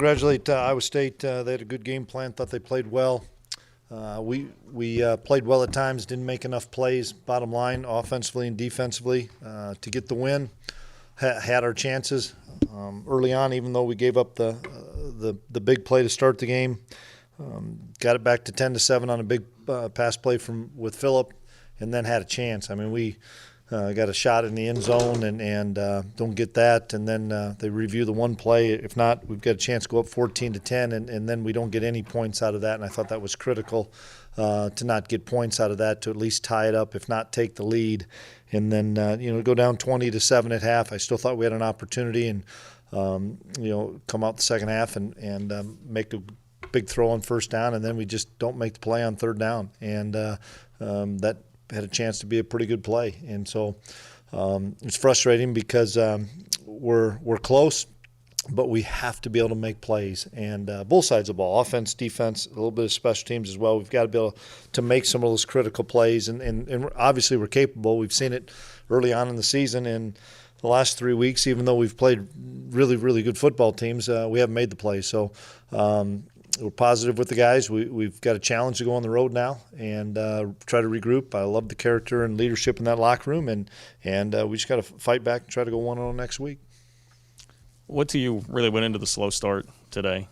Congratulate Iowa State. They had a good game plan. Thought they played well. We played well at times. Didn't make enough plays. Bottom line, offensively and defensively, to get the win. Had our chances early on, even though we gave up the big play to start the game. Got it back to 10-7 on a big pass play with Phillip, and then had a chance. I mean, we got a shot in the end zone and don't get that, and then they review the one play. If not, we've got a chance to go up 14-10, and then we don't get any points out of that. And I thought that was critical to not get points out of that, to at least tie it up, if not take the lead. And then go down 20-7 at half. I still thought we had an opportunity, and come out the second half and make a big throw on first down, and then we just don't make the play on third down, and that had a chance to be a pretty good play. And so it's frustrating because we're close, but we have to be able to make plays, and both sides of the ball, offense, defense, a little bit of special teams as well. We've got to be able to make some of those critical plays, and obviously we're capable. We've seen it early on in the season, and the last 3 weeks, even though we've played really, really good football teams, we haven't made the plays. So we're positive with the guys. We've got a challenge to go on the road now and try to regroup. I love the character and leadership in that locker room, and we just got to fight back and try to go 1-0 next week. What do you really went into the slow start today?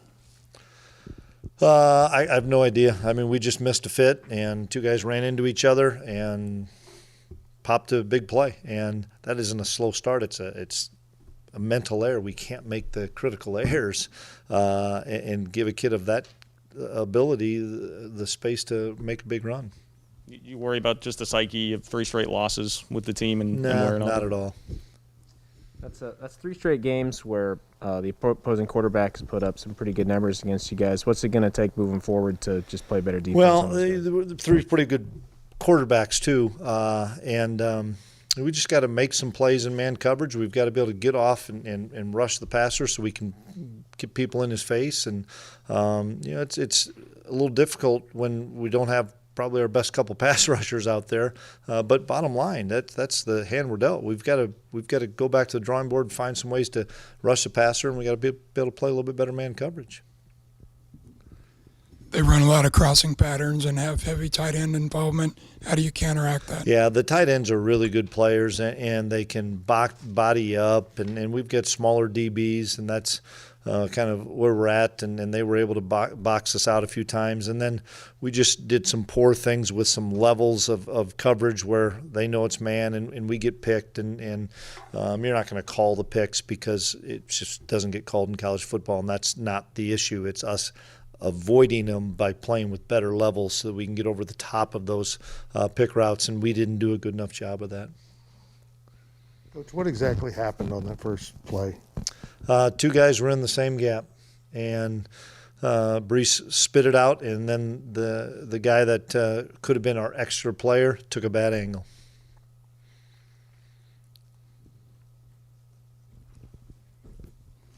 I have no idea. I mean, we just missed a fit, and two guys ran into each other and popped a big play. And that isn't a slow start. It's a mental error. We can't make the critical errors and give a kid of that ability the space to make a big run. You worry about just the psyche of 3 straight losses with the team and no, wearing on? Not at all. That's 3 straight games where the opposing quarterback has put up some pretty good numbers against you guys. What's it going to take moving forward to just play better defense? Well, the 3 pretty good quarterbacks too, and we just got to make some plays in man coverage. We've got to be able to get off and rush the passer so we can get people in his face. And it's a little difficult when we don't have probably our best couple pass rushers out there. But bottom line, that's the hand we're dealt. We've got to go back to the drawing board and find some ways to rush the passer, and we got to be able to play a little bit better man coverage. They run a lot of crossing patterns and have heavy tight end involvement. How do you counteract that? Yeah, the tight ends are really good players, and they can body up, and we've got smaller DBs, and that's kind of where we're at, and they were able to box us out a few times. And then we just did some poor things with some levels of coverage where they know it's man, and we get picked, and you're not going to call the picks because it just doesn't get called in college football, and that's not the issue. It's us avoiding them by playing with better levels so that we can get over the top of those pick routes, and we didn't do a good enough job of that. Coach, what exactly happened on that first play? 2 guys were in the same gap, and Brees spit it out, and then the guy that could have been our extra player took a bad angle.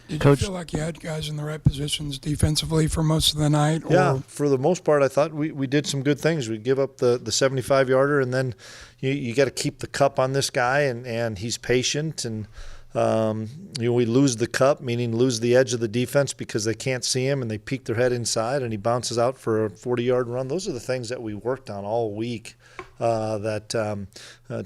Did you feel like you had guys in the right positions defensively for most of the night? Yeah, for the most part, I thought we did some good things. We give up the 75-yarder, and then you got to keep the cup on this guy, and he's patient. And we lose the cup, meaning lose the edge of the defense because they can't see him, and they peek their head inside, and he bounces out for a 40-yard run. Those are the things that we worked on all week, to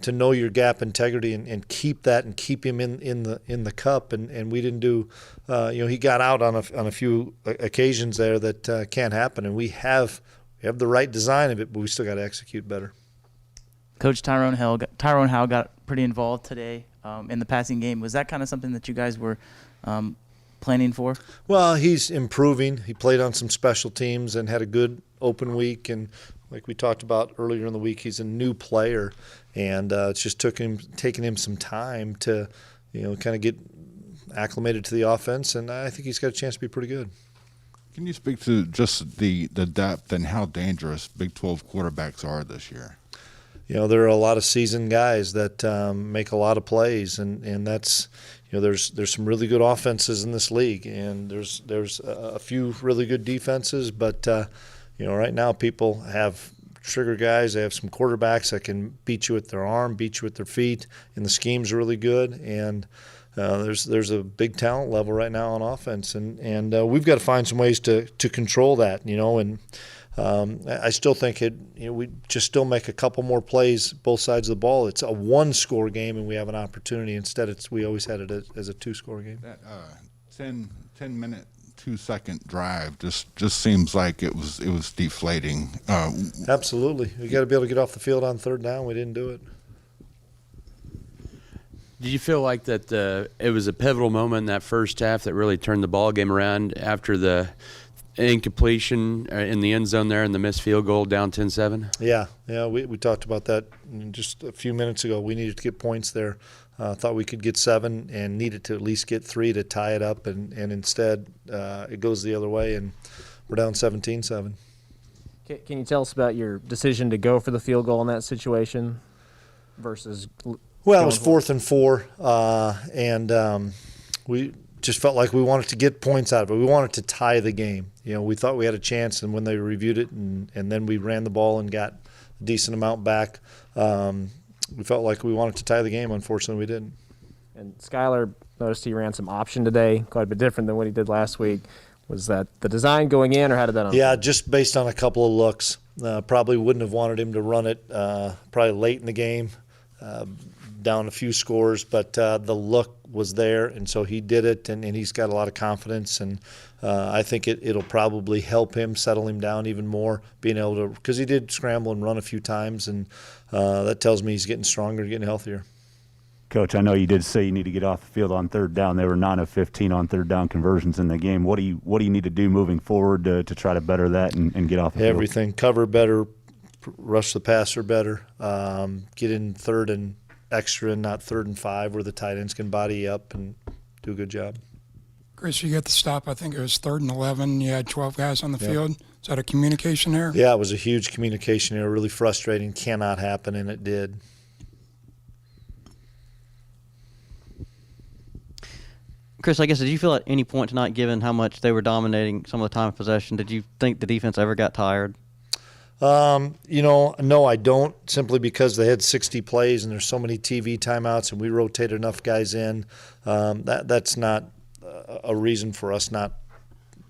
know your gap integrity and keep that and keep him in the cup, and we didn't do. He got out on a few occasions there that can't happen, and we have the right design of it, but we still got to execute better. Coach Tyrone Howe got pretty involved today in the passing game. Was that kind of something that you guys were planning for? Well, he's improving. He played on some special teams and had a good open week, and like we talked about earlier in the week, he's a new player, and it's just taking him some time to kind of get acclimated to the offense, and I think he's got a chance to be pretty good. Can you speak to just the depth and how dangerous Big 12 quarterbacks are this year? There are a lot of seasoned guys that make a lot of plays, and that's there's some really good offenses in this league, and there's a few really good defenses, but right now people have trigger guys. They have some quarterbacks that can beat you with their arm, beat you with their feet, and the scheme's really good. And there's a big talent level right now on offense, and we've got to find some ways to control that, and I still think we just still make a couple more plays both sides of the ball. It's a one-score game, and we have an opportunity. Instead, we always had it as a two-score game. That 10-minute, 2-second drive just seems like it was deflating. Absolutely, we got to be able to get off the field on third down. We didn't do it. Did you feel like that it was a pivotal moment in that first half that really turned the ball game around after the incompletion in the end zone there and the missed field goal down 10-7? Yeah, we talked about that just a few minutes ago. We needed to get points there. Thought we could get 7 and needed to at least get 3 to tie it up, and instead it goes the other way, and we're down 17-7. Can you tell us about your decision to go for the field goal in that situation versus Well, it was 4th and 4, and we just felt like we wanted to get points out of it. We wanted to tie the game. We thought we had a chance, and when they reviewed it, and then we ran the ball and got a decent amount back, we felt like we wanted to tie the game. Unfortunately, we didn't. And Skylar, noticed he ran some option today, quite a bit different than what he did last week. Was that the design going in, or how did that unfold? Yeah, just based on a couple of looks. Probably wouldn't have wanted him to run it probably late in the game, down a few scores, but the look was there, and so he did it, and he's got a lot of confidence, and I think it'll probably help him settle him down even more, being able to, because he did scramble and run a few times, and that tells me he's getting stronger, getting healthier. Coach, I know you did say you need to get off the field on third down. They were 9 of 15 on third down conversions in the game. What do you need to do moving forward to try to better that and get off the field? Everything. Cover better, rush the passer better, get in third and extra and not 3rd and 5 where the tight ends can body up and do a good job. Chris, you get the stop. I think it was 3rd and 11. You had 12 guys on the field. Is that a communication error? Yeah, it was a huge communication error, really frustrating, cannot happen, and it did. Chris, I guess, did you feel at any point tonight, given how much they were dominating some of the time of possession, did you think the defense ever got tired? No, I don't, simply because they had 60 plays and there's so many TV timeouts and we rotated enough guys in. That's not a reason for us not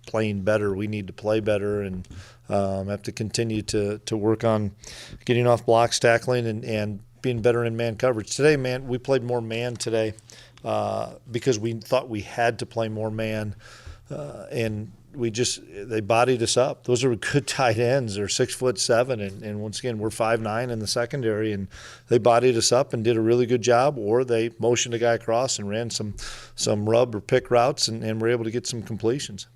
playing better. We need to play better and have to continue to work on getting off blocks, tackling, and being better in man coverage. Today, we played more man today because we thought we had to play more man, and they bodied us up. Those are good tight ends. They're 6'7", and once again, we're 5'9" in the secondary, and they bodied us up and did a really good job. Or they motioned a guy across and ran some rub or pick routes, and were able to get some completions.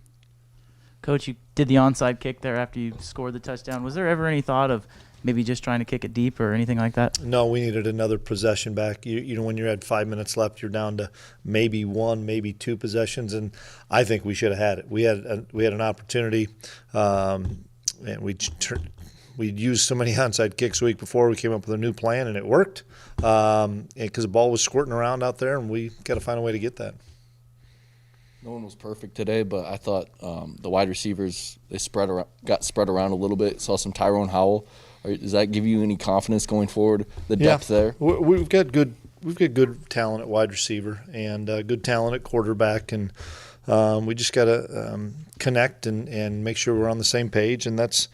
Coach, you did the onside kick there after you scored the touchdown. Was there ever any thought of maybe just trying to kick it deep or anything like that? No, we needed another possession back. When you had 5 minutes left, you're down to maybe 1, maybe 2 possessions, and I think we should have had it. We had an opportunity, and we used so many onside kicks the week before. We came up with a new plan, and it worked because the ball was squirting around out there, and we got to find a way to get that. No one was perfect today, but I thought the wide receivers, they got spread around a little bit. Saw some Tyrone Howell. Does that give you any confidence going forward? The depth there. We've got good talent at wide receiver and good talent at quarterback, and we just got to connect and make sure we're on the same page. And that's,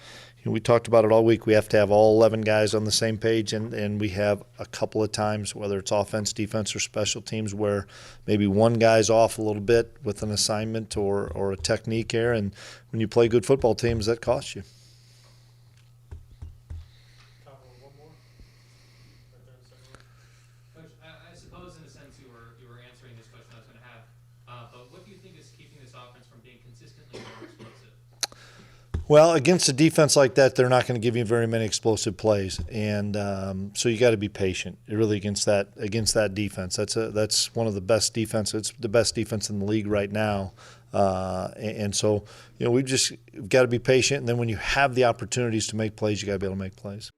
we talked about it all week. We have to have all 11 guys on the same page, and we have a couple of times, whether it's offense, defense, or special teams, where maybe one guy's off a little bit with an assignment or a technique error. And when you play good football teams, that costs you. I suppose in a sense you were answering this question I was going to have, but what do you think is keeping this offense from being consistently more explosive? Well, against a defense like that, they're not going to give you very many explosive plays, and so you got to be patient. Really, against that defense, that's one of the best defenses. It's the best defense in the league right now, and so we've got to be patient. And then when you have the opportunities to make plays, you got to be able to make plays.